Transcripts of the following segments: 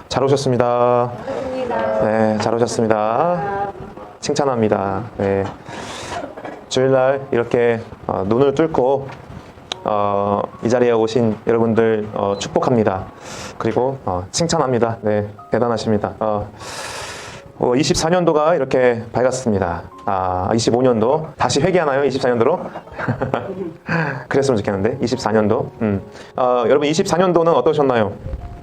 잘 오셨습니다. 반갑습니다. 네, 잘 오셨습니다. 칭찬합니다. 네. 주일날 이렇게 눈을 뚫고 이 자리에 오신 여러분들 축복합니다. 그리고 칭찬합니다. 네, 대단하십니다. 24년도가 이렇게 밝았습니다. 25년도 다시 회귀하나요? 24년도로? 그랬으면 좋겠는데 24년도. 여러분 24년도는 어떠셨나요?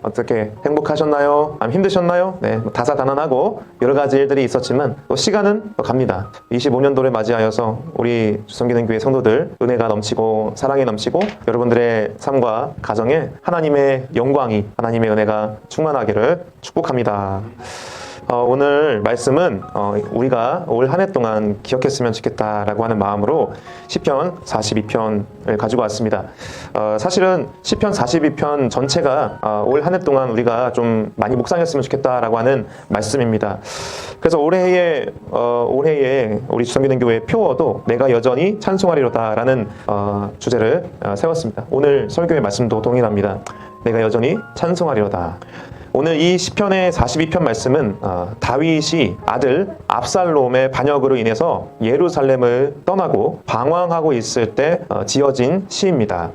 어떻게 행복하셨나요? 아니면 힘드셨나요? 네, 다사다난하고 여러 가지 일들이 있었지만 또 시간은 또 갑니다. 25년도를 맞이하여서 우리 주성기는 교회 성도들 은혜가 넘치고 사랑이 넘치고 여러분들의 삶과 가정에 하나님의 영광이, 하나님의 은혜가 충만하기를 축복합니다. 오늘 말씀은 우리가 올 한 해 동안 기억했으면 좋겠다라고 하는 마음으로 시편 42편을 가지고 왔습니다. 사실은 시편 42편 전체가 올 한 해 동안 우리가 좀 많이 묵상했으면 좋겠다라고 하는 말씀입니다. 그래서 올해에 우리 주성기는 교회 표어도 내가 여전히 찬송하리로다라는 주제를 세웠습니다. 오늘 설교의 말씀도 동일합니다. 내가 여전히 찬송하리로다. 오늘 이 시편의 42편 말씀은 다윗이 아들 압살롬의 반역으로 인해서 예루살렘을 떠나고 방황하고 있을 때 지어진 시입니다.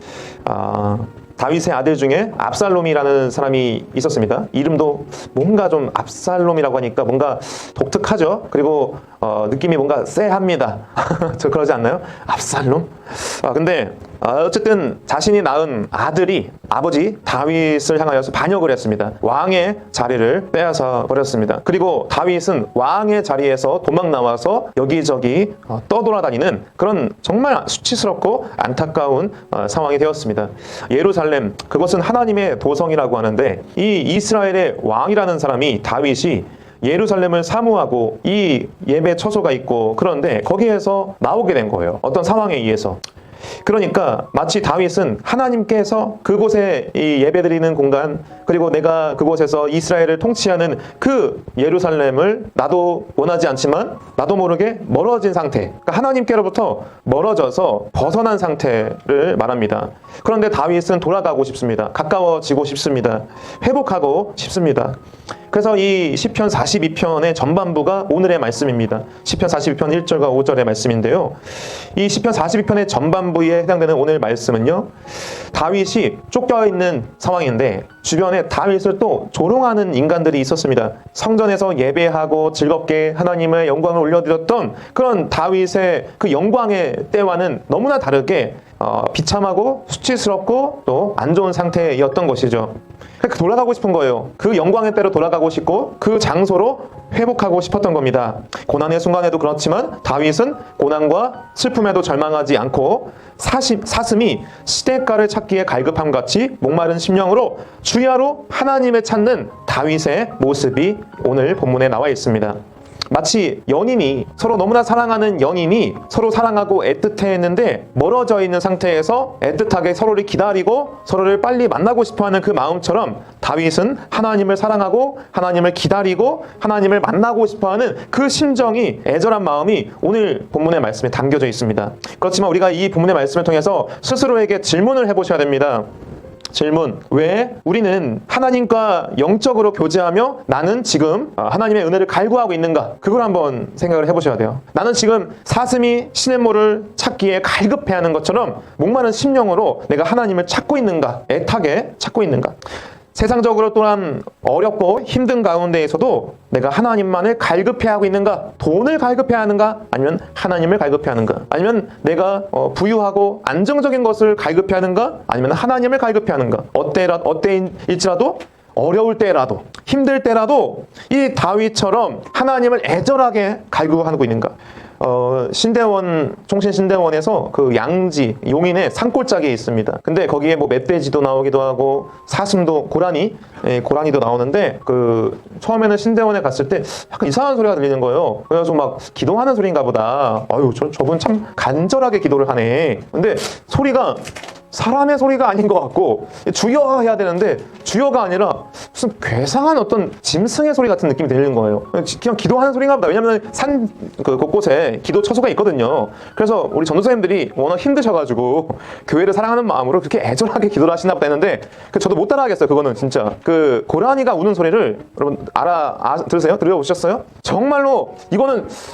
다윗의 아들 중에 압살롬이라는 사람이 있었습니다. 이름도 뭔가 좀 압살롬이라고 하니까 뭔가 독특하죠. 그리고 느낌이 뭔가 쎄합니다. 저 그러지 않나요? 압살롬? 근데 어쨌든 자신이 낳은 아들이 아버지 다윗을 향하여서 반역을 했습니다. 왕의 자리를 빼앗아 버렸습니다. 그리고 다윗은 왕의 자리에서 도망 나와서 여기저기 떠돌아다니는 그런 정말 수치스럽고 안타까운 상황이 되었습니다. 예루살렘, 그것은 하나님의 도성이라고 하는데 이 이스라엘의 왕이라는 사람이 다윗이 예루살렘을 사모하고 이 예배 처소가 있고 그런데 거기에서 나오게 된 거예요. 어떤 상황에 의해서. 그러니까 마치 다윗은 하나님께서 그곳에 이 예배드리는 공간, 그리고 내가 그곳에서 이스라엘을 통치하는 그 예루살렘을 나도 원하지 않지만 나도 모르게 멀어진 상태, 그러니까 하나님께로부터 멀어져서 벗어난 상태를 말합니다. 그런데 다윗은 돌아가고 싶습니다. 가까워지고 싶습니다. 회복하고 싶습니다. 그래서 이 시편 42편의 전반부가 오늘의 말씀입니다. 시편 42편 1절과 5절의 말씀인데요. 이 시편 42편의 전반부에 해당되는 오늘 말씀은요, 다윗이 쫓겨있는 상황인데 주변에 다윗을 또 조롱하는 인간들이 있었습니다. 성전에서 예배하고 즐겁게 하나님의 영광을 올려드렸던 그런 다윗의 그 영광의 때와는 너무나 다르게 비참하고 수치스럽고 또 안 좋은 상태였던 것이죠. 돌아가고 싶은 거예요. 그 영광의 때로 돌아가고 싶고 그 장소로 회복하고 싶었던 겁니다. 고난의 순간에도 그렇지만 다윗은 고난과 슬픔에도 절망하지 않고 사슴이 시냇가를 찾기에 갈급함같이 목마른 심령으로 주야로 하나님을 찾는 다윗의 모습이 오늘 본문에 나와 있습니다. 마치 연인이, 서로 너무나 사랑하는 연인이 서로 사랑하고 애틋해했는데 멀어져 있는 상태에서 애틋하게 서로를 기다리고 서로를 빨리 만나고 싶어하는 그 마음처럼 다윗은 하나님을 사랑하고 하나님을 기다리고 하나님을 만나고 싶어하는 그 심정이, 애절한 마음이 오늘 본문의 말씀에 담겨져 있습니다. 그렇지만 우리가 이 본문의 말씀을 통해서 스스로에게 질문을 해보셔야 됩니다. 질문, 왜 우리는 하나님과 영적으로 교제하며 나는 지금 하나님의 은혜를 갈구하고 있는가? 그걸 한번 생각을 해보셔야 돼요. 나는 지금 사슴이 시냇물을 찾기에 갈급해하는 것처럼 목마른 심령으로 내가 하나님을 찾고 있는가? 애타게 찾고 있는가? 세상적으로 또한 어렵고 힘든 가운데에서도 내가 하나님만을 갈급해하고 있는가? 돈을 갈급해하는가? 아니면 하나님을 갈급해하는가? 아니면 내가 부유하고 안정적인 것을 갈급해하는가? 아니면 하나님을 갈급해하는가? 어때일지라도 어려울 때라도 힘들 때라도 이 다윗처럼 하나님을 애절하게 갈구하고 있는가? 총신신대원에서 그 양지, 용인에 산골짜기에 있습니다. 근데 거기에 뭐 멧돼지도 나오기도 하고 사슴도, 고라니도 나오는데 처음에는 신대원에 갔을 때 약간 이상한 소리가 들리는 거예요. 그래서 막 기도하는 소리인가 보다. 저분 참 간절하게 기도를 하네. 근데 소리가 사람의 소리가 아닌 것 같고 주여 해야 되는데 주여가 아니라 무슨 괴상한 어떤 짐승의 소리 같은 느낌이 들리는 거예요. 그냥 기도하는 소리인가 보다. 왜냐면 산 곳곳에 기도 처소가 있거든요. 그래서 우리 전도사님들이 워낙 힘드셔가지고 교회를 사랑하는 마음으로 그렇게 애절하게 기도를 하시나 보다 했는데 저도 못 따라하겠어요. 그거는 진짜 그 고라니가 우는 소리를 여러분 들으세요? 들어보셨어요? 정말로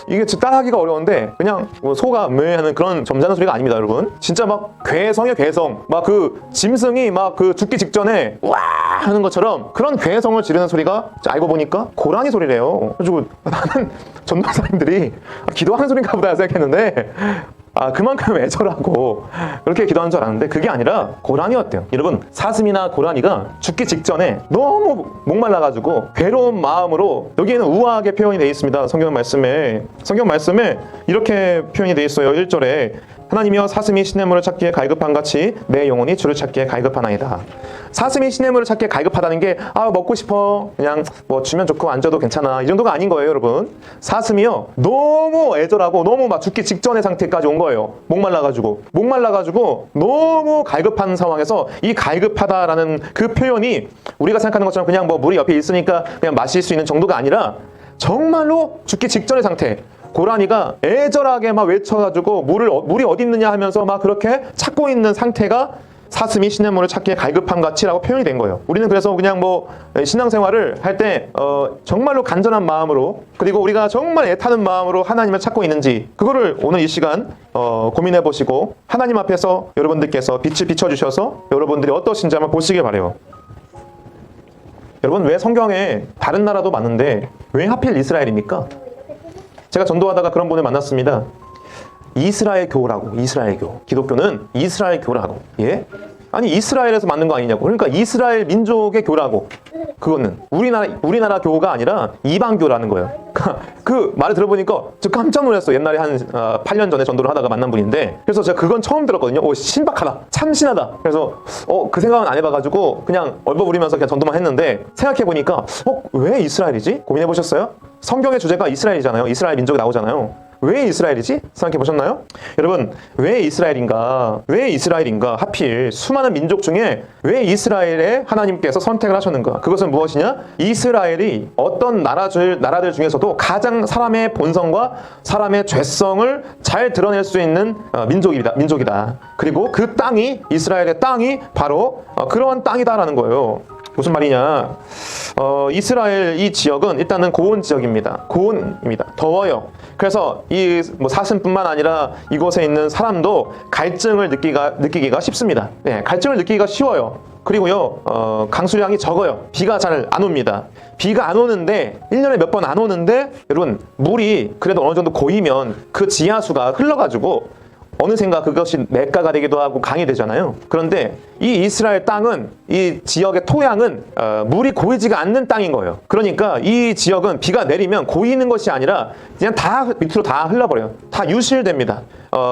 이게 따라하기가 어려운데 그냥 뭐 소가 매 하는 그런 점잖은 소리가 아닙니다, 여러분. 진짜 막 괴성이에요, 괴성. 막 그 짐승이 막 그 죽기 직전에 와 하는 것처럼 그런 괴성을 지르는 소리가 알고 보니까 고라니 소리래요. 그래가지고 나는 전도사님들이 기도하는 소리인가 보다 생각했는데 그만큼 애절하고 그렇게 기도하는 줄 알았는데 그게 아니라 고라니였대요. 여러분, 사슴이나 고라니가 죽기 직전에 너무 목말라가지고 괴로운 마음으로, 여기에는 우아하게 표현이 되어 있습니다. 성경 말씀에 이렇게 표현이 되어 있어요. 1절에 하나님이여 사슴이 시냇물을 찾기에 갈급한 같이 내 영혼이 주를 찾기에 갈급하나이다. 사슴이 시냇물을 찾기에 갈급하다는 게 먹고 싶어, 그냥 뭐 주면 좋고 앉아도 괜찮아, 이 정도가 아닌 거예요, 여러분. 사슴이요 너무 애절하고 너무 막 죽기 직전의 상태까지 온 거예요. 목말라가지고 너무 갈급한 상황에서 이 갈급하다라는 그 표현이 우리가 생각하는 것처럼 그냥 뭐 물이 옆에 있으니까 그냥 마실 수 있는 정도가 아니라 정말로 죽기 직전의 상태. 고라니가 애절하게 막 외쳐가지고 물이 어디 있느냐 하면서 막 그렇게 찾고 있는 상태가 사슴이 시냇물을 찾기에 갈급한 같이라고 표현이 된 거예요. 우리는 그래서 그냥 뭐 신앙생활을 할 때 정말로 간절한 마음으로, 그리고 우리가 정말 애타는 마음으로 하나님을 찾고 있는지, 그거를 오늘 이 시간 고민해 보시고 하나님 앞에서 여러분들께서 빛을 비춰주셔서 여러분들이 어떠신지 한번 보시길 바라요. 여러분, 왜 성경에 다른 나라도 많은데 왜 하필 이스라엘입니까? 제가 전도하다가 그런 분을 만났습니다. 이스라엘 교라고, 이스라엘 교. 기독교는 이스라엘 교라고. 예? 아니, 이스라엘에서 만든 거 아니냐고. 그러니까 이스라엘 민족의 교라고. 그거는 우리나라 교가 아니라 이방교라는 거예요. 그 말을 들어보니까 저 깜짝 놀랐어요. 옛날에 한 8년 전에 전도를 하다가 만난 분인데, 그래서 제가 그건 처음 들었거든요. 신박하다, 참신하다. 그래서 그 생각은 안 해봐가지고 그냥 얼버무리면서 그냥 전도만 했는데, 생각해보니까 왜 이스라엘이지? 고민해보셨어요? 성경의 주제가 이스라엘이잖아요. 이스라엘 민족이 나오잖아요. 왜 이스라엘이지? 생각해 보셨나요? 여러분, 왜 이스라엘인가? 하필 수많은 민족 중에 왜 이스라엘에 하나님께서 선택을 하셨는가? 그것은 무엇이냐? 이스라엘이 어떤 나라들 중에서도 가장 사람의 본성과 사람의 죄성을 잘 드러낼 수 있는 민족이다. 그리고 그 땅이, 이스라엘의 땅이 바로 그러한 땅이다라는 거예요. 무슨 말이냐? 이스라엘 이 지역은 일단은 고온 지역입니다. 고온입니다. 더워요. 그래서 이 사슴뿐만 아니라 이곳에 있는 사람도 갈증을 느끼기가 쉽습니다. 네, 갈증을 느끼기가 쉬워요. 그리고요, 강수량이 적어요. 비가 잘 안 옵니다. 비가 안 오는데, 1년에 몇 번 안 오는데, 여러분, 물이 그래도 어느 정도 고이면 그 지하수가 흘러가지고 어느샌가 그것이 냇가가 되기도 하고 강이 되잖아요. 그런데 이 이스라엘 땅은, 이 지역의 토양은 물이 고이지가 않는 땅인 거예요. 그러니까 이 지역은 비가 내리면 고이는 것이 아니라 그냥 다 밑으로 다 흘러버려요. 다 유실됩니다.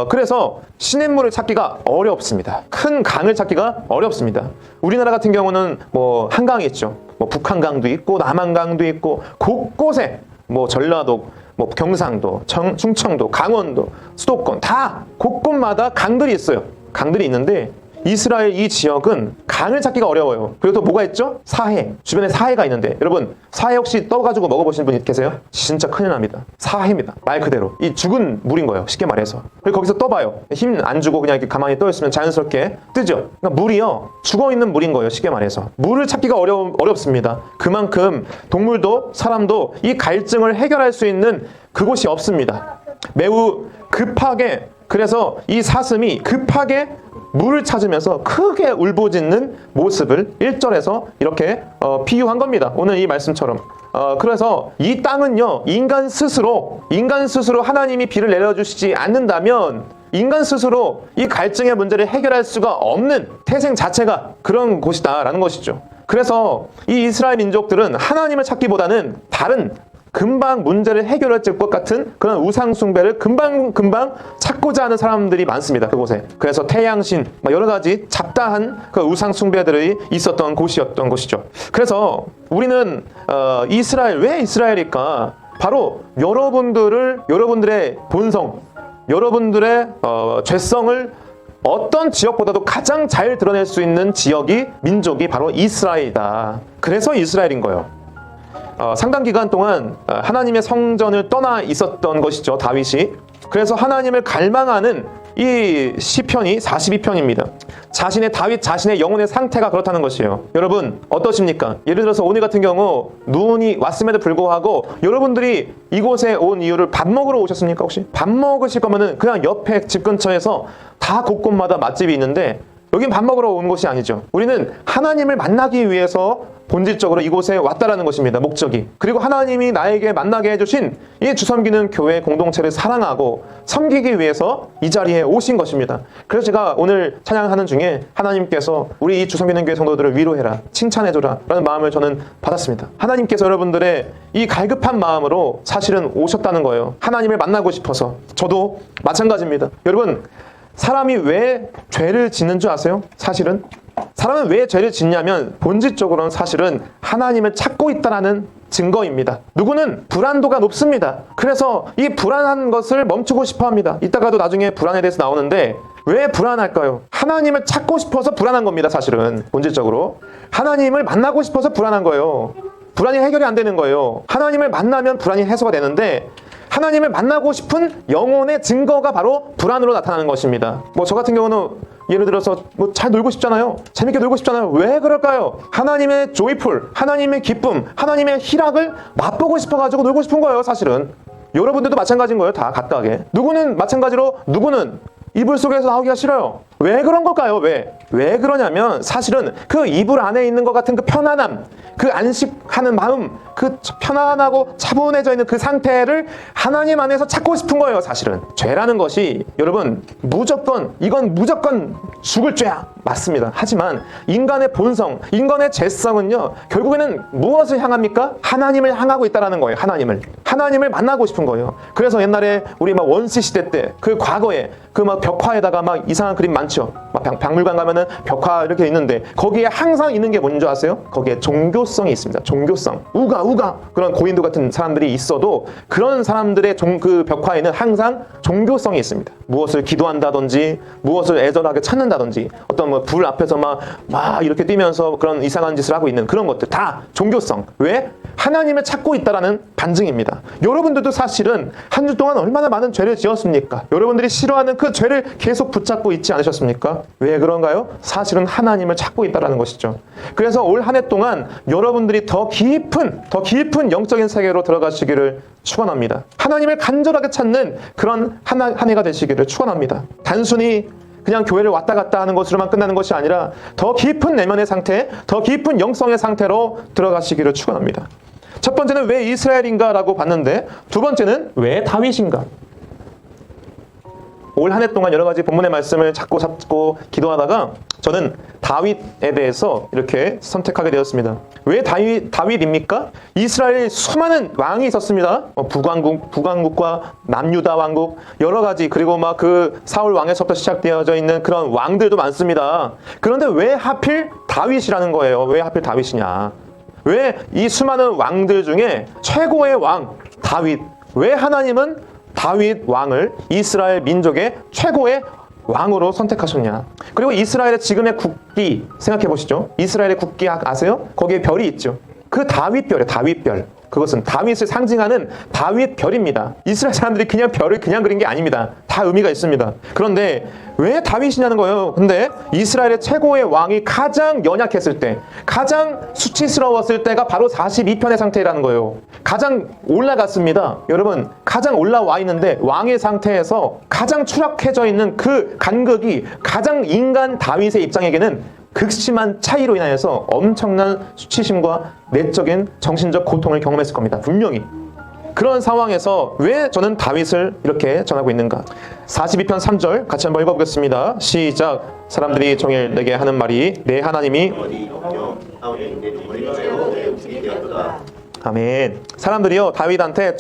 그래서 시냇물을 찾기가 어렵습니다. 큰 강을 찾기가 어렵습니다. 우리나라 같은 경우는 뭐 한강이 있죠. 뭐 북한강도 있고 남한강도 있고, 곳곳에 뭐 전라도, 뭐 경상도, 충청도, 강원도, 수도권 다 곳곳마다 강들이 있어요. 강들이 있는데 이스라엘 이 지역은 강을 찾기가 어려워요. 그리고 또 뭐가 있죠? 사해. 주변에 사해가 있는데, 여러분, 사해 혹시 떠가지고 먹어보신 분 계세요? 진짜 큰일 납니다. 사해입니다. 말 그대로 이 죽은 물인 거예요, 쉽게 말해서. 그리고 거기서 떠봐요. 힘 안 주고 그냥 이렇게 가만히 떠있으면 자연스럽게 뜨죠. 그러니까 물이요, 죽어있는 물인 거예요, 쉽게 말해서. 물을 찾기가 어렵습니다. 그만큼 동물도 사람도 이 갈증을 해결할 수 있는 그곳이 없습니다. 매우 급하게, 그래서 이 사슴이 급하게 물을 찾으면서 크게 울부짖는 모습을 1절에서 이렇게 비유한 겁니다. 오늘 이 말씀처럼. 그래서 이 땅은요, 인간 스스로 하나님이 비를 내려주시지 않는다면 인간 스스로 이 갈증의 문제를 해결할 수가 없는 태생 자체가 그런 곳이다라는 것이죠. 그래서 이 이스라엘 민족들은 하나님을 찾기보다는 다른 금방 문제를 해결할 것 같은 그런 우상 숭배를 금방 찾고자 하는 사람들이 많습니다, 그곳에. 그래서 태양신, 여러 가지 잡다한 그 우상 숭배들이 있었던 곳이었던 것이죠. 그래서 우리는 왜 이스라엘일까? 바로 여러분들의 본성, 여러분들의 죄성을 어떤 지역보다도 가장 잘 드러낼 수 있는 지역이 민족이 바로 이스라엘이다. 그래서 이스라엘인 거예요. 상당 기간 동안 하나님의 성전을 떠나 있었던 것이죠, 다윗이. 그래서 하나님을 갈망하는 이 시편이 42편입니다. 다윗 자신의 영혼의 상태가 그렇다는 것이에요. 여러분 어떠십니까? 예를 들어서 오늘 같은 경우 눈이 왔음에도 불구하고 여러분들이 이곳에 온 이유를 밥 먹으러 오셨습니까? 혹시? 밥 먹으실 거면은 그냥 옆에 집 근처에서 다 곳곳마다 맛집이 있는데 여긴 밥 먹으러 온 곳이 아니죠. 우리는 하나님을 만나기 위해서 본질적으로 이곳에 왔다라는 것입니다. 목적이. 그리고 하나님이 나에게 만나게 해주신 이 주섬기는 교회 공동체를 사랑하고 섬기기 위해서 이 자리에 오신 것입니다. 그래서 제가 오늘 찬양하는 중에 하나님께서 우리 이 주섬기는 교회 성도들을 위로해라, 칭찬해줘라 라는 마음을 저는 받았습니다. 하나님께서 여러분들의 이 갈급한 마음으로 사실은 오셨다는 거예요. 하나님을 만나고 싶어서. 저도 마찬가지입니다. 여러분 사람이 왜 죄를 짓는 줄 아세요? 사실은 사람은 왜 죄를 짓냐면 본질적으로는 사실은 하나님을 찾고 있다는 증거입니다. 누구는 불안도가 높습니다. 그래서 이 불안한 것을 멈추고 싶어 합니다. 이따가도 나중에 불안에 대해서 나오는데 왜 불안할까요? 하나님을 찾고 싶어서 불안한 겁니다. 사실은 본질적으로 하나님을 만나고 싶어서 불안한 거예요. 불안이 해결이 안 되는 거예요. 하나님을 만나면 불안이 해소가 되는데 하나님을 만나고 싶은 영혼의 증거가 바로 불안으로 나타나는 것입니다. 저 같은 경우는 예를 들어서 잘 놀고 싶잖아요. 재밌게 놀고 싶잖아요. 왜 그럴까요? 하나님의 조이풀, 하나님의 기쁨, 하나님의 희락을 맛보고 싶어가지고 놀고 싶은 거예요. 사실은 여러분들도 마찬가지인 거예요. 다 각각의. 누구는 마찬가지로 누구는 이불 속에서 나오기가 싫어요. 왜 그런 걸까요? 왜 그러냐면 사실은 그 이불 안에 있는 것 같은 그 편안함, 그 안식하는 마음, 그 편안하고 차분해져 있는 그 상태를 하나님 안에서 찾고 싶은 거예요. 사실은 죄라는 것이 여러분 이건 무조건 죽을 죄야. 맞습니다. 하지만 인간의 본성, 인간의 죄성은요 결국에는 무엇을 향합니까? 하나님을 향하고 있다는 거예요. 하나님을 만나고 싶은 거예요. 그래서 옛날에 우리 원시 시대 때 그 과거에 그 벽화에다가 이상한 그림 많죠. 박물관 가면은 벽화 이렇게 있는데 거기에 항상 있는 게 뭔지 아세요? 거기에 종교성이 있습니다. 종교성. 우가 그런 고인도 같은 사람들이 있어도 그런 사람들의 그 벽화에는 항상 종교성이 있습니다. 무엇을 기도한다든지 무엇을 애절하게 찾는다든지 어떤 불 앞에서 막 이렇게 뛰면서 그런 이상한 짓을 하고 있는 그런 것들 다 종교성. 왜? 하나님을 찾고 있다라는 반증입니다. 여러분들도 사실은 한 주 동안 얼마나 많은 죄를 지었습니까? 여러분들이 싫어하는 그 죄를 계속 붙잡고 있지 않으셨습니까? 왜 그런가요? 사실은 하나님을 찾고 있다라는 것이죠. 그래서 올 한 해 동안 여러분들이 더 깊은 영적인 세계로 들어가시기를 축원합니다. 하나님을 간절하게 찾는 그런 한 해가 되시기를 축원합니다. 단순히 그냥 교회를 왔다 갔다 하는 것으로만 끝나는 것이 아니라 더 깊은 내면의 상태, 더 깊은 영성의 상태로 들어가시기를 축원합니다. 첫 번째는 왜 이스라엘인가 라고 봤는데 두 번째는 왜 다윗인가. 올 한 해 동안 여러 가지 본문의 말씀을 잡고 기도하다가 저는 다윗에 대해서 이렇게 선택하게 되었습니다. 왜 다윗입니까? 이스라엘에 수많은 왕이 있었습니다. 북왕국과 남유다 왕국 여러 가지 그리고 그 사울 왕에서부터 시작되어져 있는 그런 왕들도 많습니다. 그런데 왜 하필 다윗이라는 거예요? 왜 하필 다윗이냐? 왜 이 수많은 왕들 중에 최고의 왕 다윗? 왜 하나님은 다윗 왕을 이스라엘 민족의 최고의 왕으로 선택하셨냐? 그리고 이스라엘의 지금의 국기 생각해 보시죠. 이스라엘의 국기 아세요? 거기에 별이 있죠. 그 다윗별이에요. 다윗별. 그것은 다윗을 상징하는 다윗별입니다. 이스라엘 사람들이 그냥 별을 그냥 그린 게 아닙니다. 다 의미가 있습니다. 그런데 왜 다윗이냐는 거예요. 근데 이스라엘의 최고의 왕이 가장 연약했을 때, 가장 수치스러웠을 때가 바로 42편의 상태라는 거예요. 가장 올라갔습니다. 여러분, 가장 올라와 있는데 왕의 상태에서 가장 추락해져 있는 그 간극이 가장 인간 다윗의 입장에게는 극심한 차이로 인하여서 엄청난 수치심과 내적인 정신적 고통을 경험했을 겁니다. 분명히. 그런 상황에서 왜 저는 다윗을 이렇게 전하고 있는가? 42편 3절 같이 한번 읽어보겠습니다. 시작. 사람들이 종일 내게 하는 말이 내 하나님이 아멘. 사람들이요 다윗한테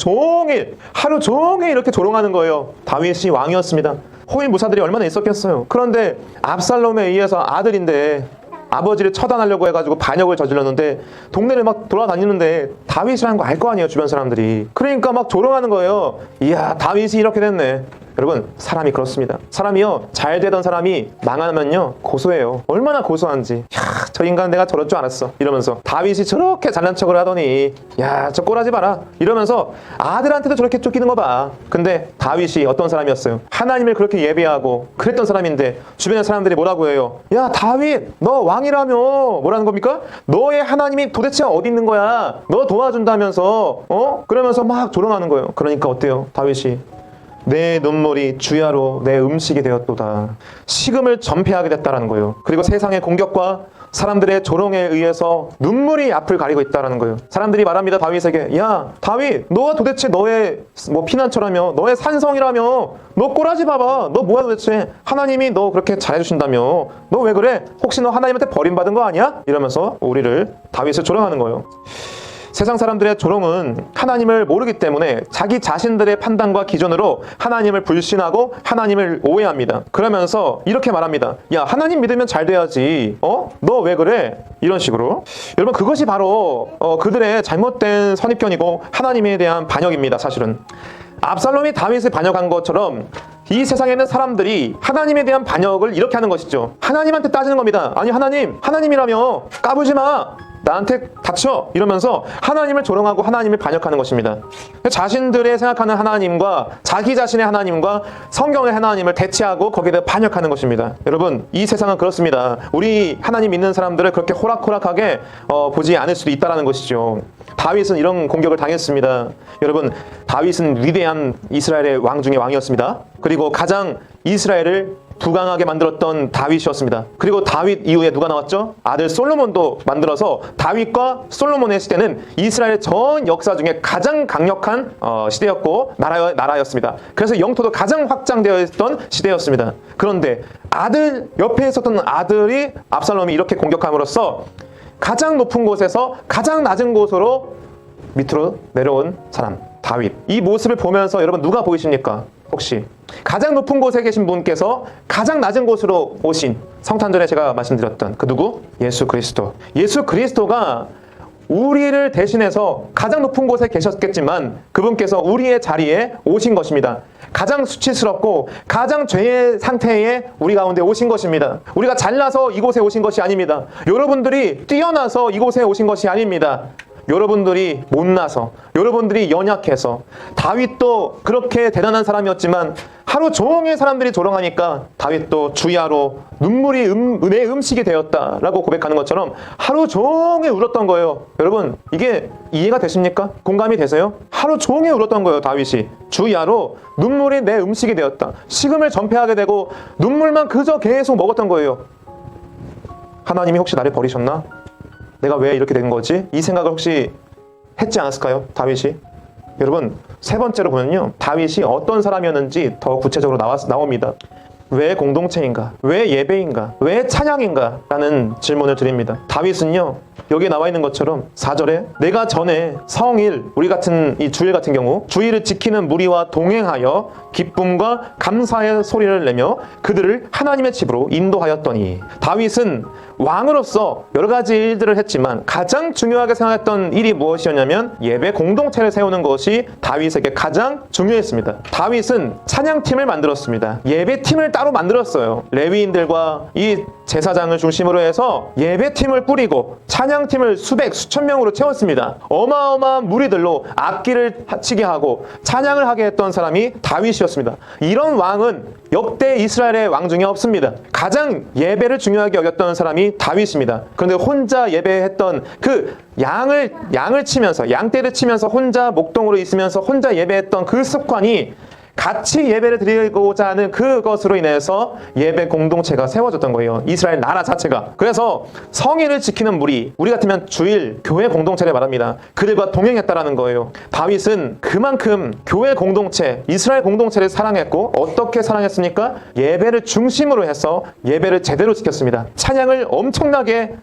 하루 종일 이렇게 조롱하는 거예요. 다윗이 왕이었습니다. 호위 무사들이 얼마나 있었겠어요. 그런데 압살롬에 의해서 아들인데 아버지를 처단하려고 해가지고 반역을 저질렀는데 동네를 돌아다니는데 다윗이라는 거 알 거 아니에요. 주변 사람들이. 그러니까 조롱하는 거예요. 이야 다윗이 이렇게 됐네. 여러분, 사람이 그렇습니다. 사람이요, 잘 되던 사람이 망하면요 고소해요. 얼마나 고소한지. 야, 저 인간 내가 저럴 줄 알았어 이러면서, 다윗이 저렇게 잘난 척을 하더니 야, 저 꼴하지 마라 이러면서 아들한테도 저렇게 쫓기는 거 봐. 근데 다윗이 어떤 사람이었어요? 하나님을 그렇게 예배하고 그랬던 사람인데 주변의 사람들이 뭐라고 해요? 야, 다윗 너 왕이라며. 뭐라는 겁니까? 너의 하나님이 도대체 어디 있는 거야? 너 도와준다면서 그러면서 막 조롱하는 거예요. 그러니까 어때요? 다윗이 내 눈물이 주야로 내 음식이 되었도다. 식음을 전폐하게 됐다라는 거예요. 그리고 세상의 공격과 사람들의 조롱에 의해서 눈물이 앞을 가리고 있다라는 거예요. 사람들이 말합니다, 다윗에게. 야, 다윗, 너가 도대체 너의 피난처라며, 너의 산성이라며, 너 꼬라지 봐봐. 너 뭐야 도대체? 하나님이 너 그렇게 잘해주신다며. 너 왜 그래? 혹시 너 하나님한테 버림받은 거 아니야? 이러면서 다윗을 조롱하는 거예요. 세상 사람들의 조롱은 하나님을 모르기 때문에 자기 자신들의 판단과 기준으로 하나님을 불신하고 하나님을 오해합니다. 그러면서 이렇게 말합니다. 야, 하나님 믿으면 잘 돼야지. 너 왜 그래? 이런 식으로. 여러분, 그것이 바로 그들의 잘못된 선입견이고 하나님에 대한 반역입니다. 사실은 압살롬이 다윗을 반역한 것처럼 이 세상에 있는 사람들이 하나님에 대한 반역을 이렇게 하는 것이죠. 하나님한테 따지는 겁니다. 아니, 하나님이라며 까부지 마. 나한테 닥쳐! 이러면서 하나님을 조롱하고 하나님을 반역하는 것입니다. 자신들의 생각하는 하나님과 자기 자신의 하나님과 성경의 하나님을 대체하고 거기에 반역하는 것입니다. 여러분, 이 세상은 그렇습니다. 우리 하나님 믿는 사람들을 그렇게 호락호락하게 보지 않을 수도 있다는 것이죠. 다윗은 이런 공격을 당했습니다. 여러분, 다윗은 위대한 이스라엘의 왕 중에 왕이었습니다. 그리고 가장 이스라엘을 부강하게 만들었던 다윗이었습니다. 그리고 다윗 이후에 누가 나왔죠? 아들 솔로몬도 만들어서 다윗과 솔로몬의 시대는 이스라엘 전 역사 중에 가장 강력한 시대였고 나라였습니다. 그래서 영토도 가장 확장되어 있던 시대였습니다. 그런데 옆에 있었던 아들이 압살롬이 이렇게 공격함으로써 가장 높은 곳에서 가장 낮은 곳으로 밑으로 내려온 사람, 다윗. 이 모습을 보면서 여러분, 누가 보이십니까? 혹시 가장 높은 곳에 계신 분께서 가장 낮은 곳으로 오신, 성탄절에 제가 말씀드렸던 그 누구? 예수 그리스도. 예수 그리스도가 우리를 대신해서 가장 높은 곳에 계셨겠지만 그분께서 우리의 자리에 오신 것입니다. 가장 수치스럽고 가장 죄의 상태에 우리 가운데 오신 것입니다. 우리가 잘나서 이곳에 오신 것이 아닙니다. 여러분들이 뛰어나서 이곳에 오신 것이 아닙니다. 여러분들이 못나서, 여러분들이 연약해서. 다윗도 그렇게 대단한 사람이었지만 하루 종일 사람들이 조롱하니까 다윗도 주야로 눈물이 내 음식이 되었다라고 고백하는 것처럼 하루 종일 울었던 거예요. 여러분, 이게 이해가 되십니까? 공감이 되세요? 하루 종일 울었던 거예요. 다윗이 주야로 눈물이 내 음식이 되었다. 식음을 전폐하게 되고 눈물만 그저 계속 먹었던 거예요. 하나님이 혹시 나를 버리셨나? 내가 왜 이렇게 된 거지? 이 생각을 혹시 했지 않았을까요? 다윗이? 여러분, 세 번째로 보면요, 다윗이 어떤 사람이었는지 더 구체적으로 나옵니다. 왜 공동체인가? 왜 예배인가? 왜 찬양인가? 라는 질문을 드립니다. 다윗은요, 여기에 나와 있는 것처럼 4절에 내가 전에 성일, 우리 같은 이 주일 같은 경우 주일을 지키는 무리와 동행하여 기쁨과 감사의 소리를 내며 그들을 하나님의 집으로 인도하였더니, 다윗은 왕으로서 여러 가지 일들을 했지만 가장 중요하게 생각했던 일이 무엇이었냐면 예배 공동체를 세우는 것이 다윗에게 가장 중요했습니다. 다윗은 찬양팀을 만들었습니다. 예배팀을 따로 만들었어요. 레위인들과 이 제사장을 중심으로 해서 예배팀을 뿌리고 찬양팀을 수천 명으로 채웠습니다. 어마어마한 무리들로 악기를 치게 하고 찬양을 하게 했던 사람이 다윗이었습니다. 이런 왕은 역대 이스라엘의 왕 중에 없습니다. 가장 예배를 중요하게 여겼던 사람이 다윗입니다. 그런데 혼자 예배했던 그 양을 치면서, 양떼를 치면서 혼자 목동으로 있으면서 혼자 예배했던 그 습관이 같이 예배를 드리고자 하는 그것으로 인해서 예배 공동체가 세워졌던 거예요. 이스라엘 나라 자체가. 그래서 성일을 지키는 무리, 우리 같으면 주일, 교회 공동체를 말합니다. 그들과 동행했다라는 거예요. 다윗은 그만큼 교회 공동체, 이스라엘 공동체를 사랑했고, 어떻게 사랑했습니까? 예배를 중심으로 해서 예배를 제대로 지켰습니다. 찬양을 엄청나게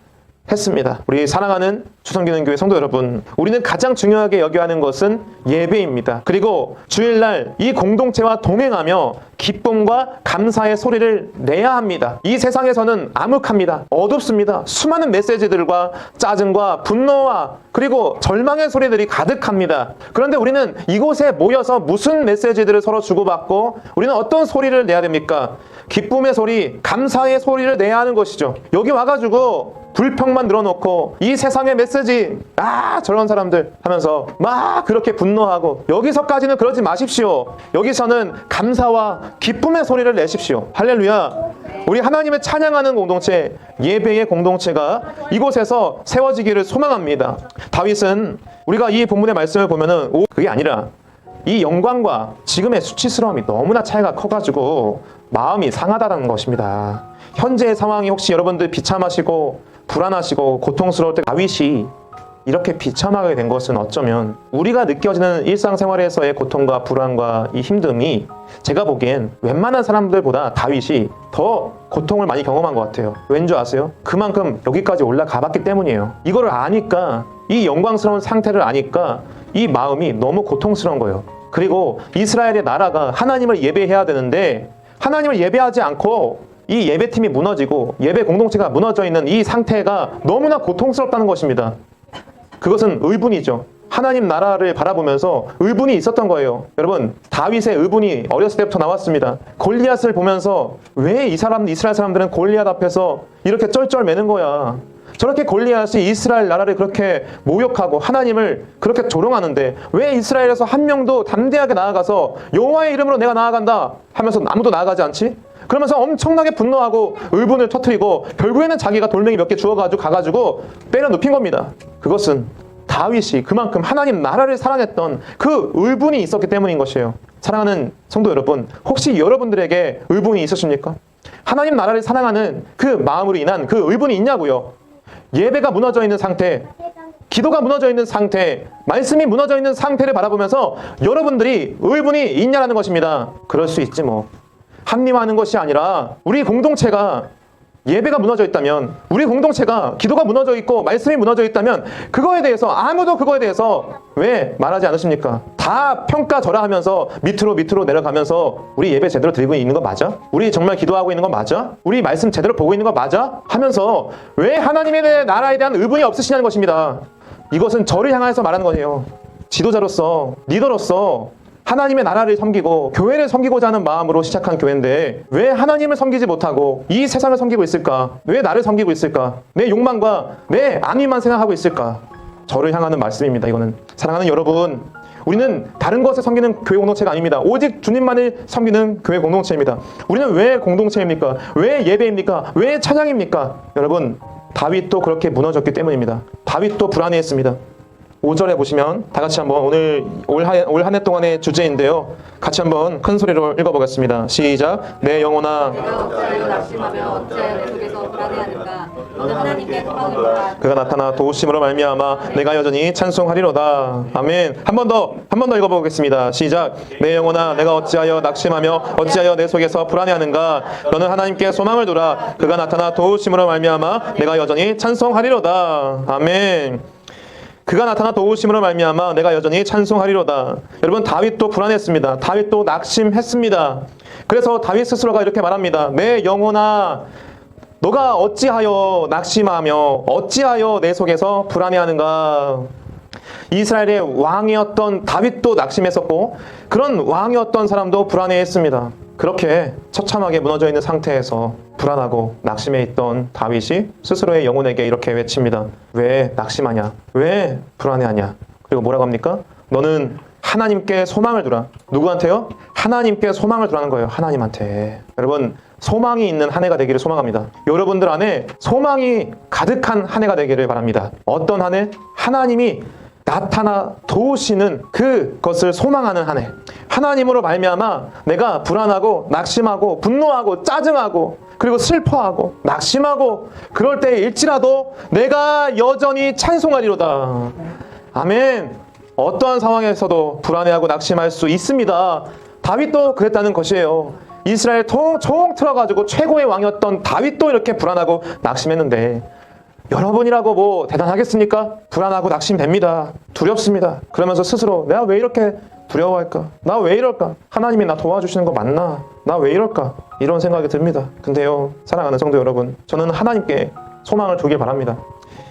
했습니다. 우리 사랑하는 주성기능교회 성도 여러분, 우리는 가장 중요하게 여겨야 하는 것은 예배입니다. 그리고 주일날 이 공동체와 동행하며 기쁨과 감사의 소리를 내야 합니다. 이 세상에서는 암흑합니다. 어둡습니다. 수많은 메시지들과 짜증과 분노와 그리고 절망의 소리들이 가득합니다. 그런데 우리는 이곳에 모여서 무슨 메시지들을 서로 주고받고 우리는 어떤 소리를 내야 됩니까? 기쁨의 소리, 감사의 소리를 내야 하는 것이죠. 여기 와가지고 불평만 늘어놓고 이 세상의 메시지 저런 사람들 하면서 막 그렇게 분노하고, 여기서까지는 그러지 마십시오. 여기서는 감사와 기쁨의 소리를 내십시오. 할렐루야. 우리 하나님을 찬양하는 공동체, 예배의 공동체가 이곳에서 세워지기를 소망합니다. 다윗은 우리가 이 본문의 말씀을 보면은 그게 아니라 이 영광과 지금의 수치스러움이 너무나 차이가 커가지고 마음이 상하다는 것입니다. 현재의 상황이 혹시 여러분들 비참하시고 불안하시고 고통스러울 때 다윗이 이렇게 비참하게 된 것은 어쩌면 우리가 느껴지는 일상생활에서의 고통과 불안과 이 힘듦이 제가 보기엔 웬만한 사람들보다 다윗이 더 고통을 많이 경험한 것 같아요. 왠지 아세요? 그만큼 여기까지 올라가 봤기 때문이에요. 이거를 아니까, 이 영광스러운 상태를 아니까 이 마음이 너무 고통스러운 거예요. 그리고 이스라엘의 나라가 하나님을 예배해야 되는데 하나님을 예배하지 않고 이 예배팀이 무너지고 예배 공동체가 무너져 있는 이 상태가 너무나 고통스럽다는 것입니다. 그것은 의분이죠. 하나님 나라를 바라보면서 의분이 있었던 거예요. 여러분, 다윗의 의분이 어렸을 때부터 나왔습니다. 골리앗을 보면서 왜 이스라엘 사람들은 골리앗 앞에서 이렇게 쩔쩔매는 거야. 저렇게 골리앗이 이스라엘 나라를 그렇게 모욕하고 하나님을 그렇게 조롱하는데 왜 이스라엘에서 한 명도 담대하게 나아가서 여호와의 이름으로 내가 나아간다 하면서 아무도 나아가지 않지? 그러면서 엄청나게 분노하고 의분을 터뜨리고 결국에는 자기가 돌멩이 몇 개 주워가지고 가가지고 때려 눕힌 겁니다. 그것은 다윗이 그만큼 하나님 나라를 사랑했던 그 의분이 있었기 때문인 것이에요. 사랑하는 성도 여러분, 혹시 여러분들에게 의분이 있으십니까? 하나님 나라를 사랑하는 그 마음으로 인한 그 의분이 있냐고요. 예배가 무너져 있는 상태, 기도가 무너져 있는 상태, 말씀이 무너져 있는 상태를 바라보면서 여러분들이 의분이 있냐라는 것입니다. 그럴 수 있지 뭐. 합리화하는 것이 아니라 우리 공동체가 예배가 무너져 있다면, 우리 공동체가 기도가 무너져 있고 말씀이 무너져 있다면 그거에 대해서 아무도 그거에 대해서 왜 말하지 않으십니까? 다 평가절하하면서 밑으로 내려가면서 우리 예배 제대로 드리고 있는 거 맞아? 우리 정말 기도하고 있는 거 맞아? 우리 말씀 제대로 보고 있는 거 맞아? 하면서 왜 하나님의 나라에 대한 의분이 없으시냐는 것입니다. 이것은 저를 향해서 말하는 거예요. 지도자로서, 리더로서 하나님의 나라를 섬기고 교회를 섬기고자 하는 마음으로 시작한 교회인데 왜 하나님을 섬기지 못하고 이 세상을 섬기고 있을까? 왜 나를 섬기고 있을까? 내 욕망과 내 안위만 생각하고 있을까? 저를 향하는 말씀입니다. 이거는 사랑하는 여러분, 우리는 다른 것을 섬기는 교회 공동체가 아닙니다. 오직 주님만을 섬기는 교회 공동체입니다. 우리는 왜 공동체입니까? 왜 예배입니까? 왜 찬양입니까? 여러분, 다윗도 그렇게 무너졌기 때문입니다. 다윗도 불안해했습니다. 5절에 보시면 다 같이 한번 오늘 올 한 해 동안의 주제인데요. 같이 한번 큰 소리로 읽어보겠습니다. 시작. 내 영혼아, 내가 어찌하여 낙심하며 어찌하여 내 속에서 불안해하는가. 너는 하나님께 소망을 두라. 그가 나타나 도우심으로 말미암아 내가 여전히 찬송하리로다. 아멘. 한 번 더 읽어보겠습니다. 시작. 내 영혼아, 내가 어찌하여 낙심하며 어찌하여 내 속에서 불안해하는가. 너는 하나님께 소망을 두라. 그가 나타나 도우심으로 말미암아 내가 여전히 찬송하리로다. 아멘. 그가 나타나 도우심으로 말미암아 내가 여전히 찬송하리로다. 여러분, 다윗도 불안했습니다. 다윗도 낙심했습니다. 그래서 다윗 스스로가 이렇게 말합니다. 내 영혼아, 너가 어찌하여 낙심하며 어찌하여 내 속에서 불안해하는가. 이스라엘의 왕이었던 다윗도 낙심했었고 그런 왕이었던 사람도 불안해했습니다. 그렇게 처참하게 무너져 있는 상태에서 불안하고 낙심해 있던 다윗이 스스로의 영혼에게 이렇게 외칩니다. 왜 낙심하냐? 왜 불안해하냐? 그리고 뭐라고 합니까? 너는 하나님께 소망을 두라. 누구한테요? 하나님께 소망을 두라는 거예요. 하나님한테. 여러분, 소망이 있는 한 해가 되기를 소망합니다. 여러분들 안에 소망이 가득한 한 해가 되기를 바랍니다. 어떤 한 해? 하나님이 나타나 도우시는 그것을 소망하는 한 해. 하나님으로 말미암아 내가 불안하고 낙심하고 분노하고 짜증하고 그리고 슬퍼하고 낙심하고 그럴 때일지라도 내가 여전히 찬송하리로다. 아멘. 어떠한 상황에서도 불안해하고 낙심할 수 있습니다. 다윗도 그랬다는 것이에요. 이스라엘 통틀어가지고 최고의 왕이었던 다윗도 이렇게 불안하고 낙심했는데 여러분이라고 뭐 대단하겠습니까? 불안하고 낙심됩니다. 두렵습니다. 그러면서 스스로 내가 왜 이렇게 두려워할까? 나 왜 이럴까? 하나님이 나 도와주시는 거 맞나? 나 왜 이럴까? 이런 생각이 듭니다. 근데요, 사랑하는 성도 여러분, 저는 하나님께 소망을 두길 바랍니다.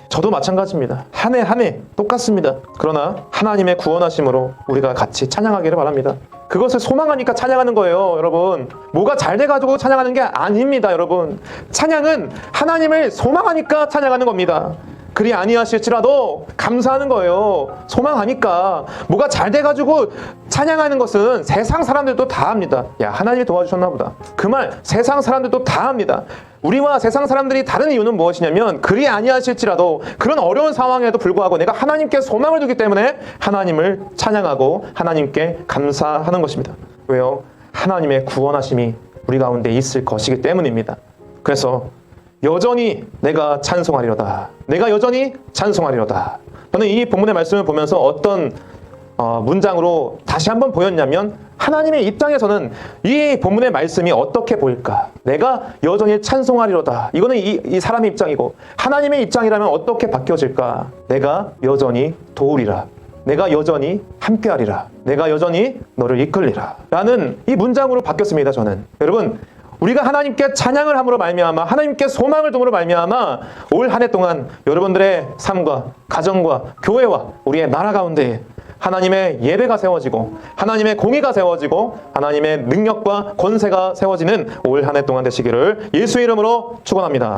저도 마찬가지입니다. 한 해 한 해 똑같습니다. 그러나 하나님의 구원하심으로 우리가 같이 찬양하기를 바랍니다. 그것을 소망하니까 찬양하는 거예요, 여러분. 뭐가 잘 돼가지고 찬양하는 게 아닙니다, 여러분. 찬양은 하나님을 소망하니까 찬양하는 겁니다. 그리 아니하실지라도 감사하는 거예요. 소망하니까. 뭐가 잘 돼가지고 찬양하는 것은 세상 사람들도 다 합니다. 야, 하나님이 도와주셨나 보다. 그 말 세상 사람들도 다 합니다. 우리와 세상 사람들이 다른 이유는 무엇이냐면 그리 아니하실지라도 그런 어려운 상황에도 불구하고 내가 하나님께 소망을 두기 때문에 하나님을 찬양하고 하나님께 감사하는 것입니다. 왜요? 하나님의 구원하심이 우리 가운데 있을 것이기 때문입니다. 그래서 여전히 내가 찬송하리로다. 내가 여전히 찬송하리로다. 저는 이 본문의 말씀을 보면서 어떤 문장으로 다시 한번 보였냐면 하나님의 입장에서는 이 본문의 말씀이 어떻게 보일까? 내가 여전히 찬송하리로다. 이거는 이 사람의 입장이고 하나님의 입장이라면 어떻게 바뀌어질까? 내가 여전히 도우리라. 내가 여전히 함께하리라. 내가 여전히 너를 이끌리라. 라는 이 문장으로 바뀌었습니다. 저는. 여러분, 우리가 하나님께 찬양을 함으로 말미암아 하나님께 소망을 둠으로 말미암아 올 한 해 동안 여러분들의 삶과 가정과 교회와 우리의 나라 가운데 하나님의 예배가 세워지고 하나님의 공의가 세워지고 하나님의 능력과 권세가 세워지는 올 한 해 동안 되시기를 예수 이름으로 축원합니다.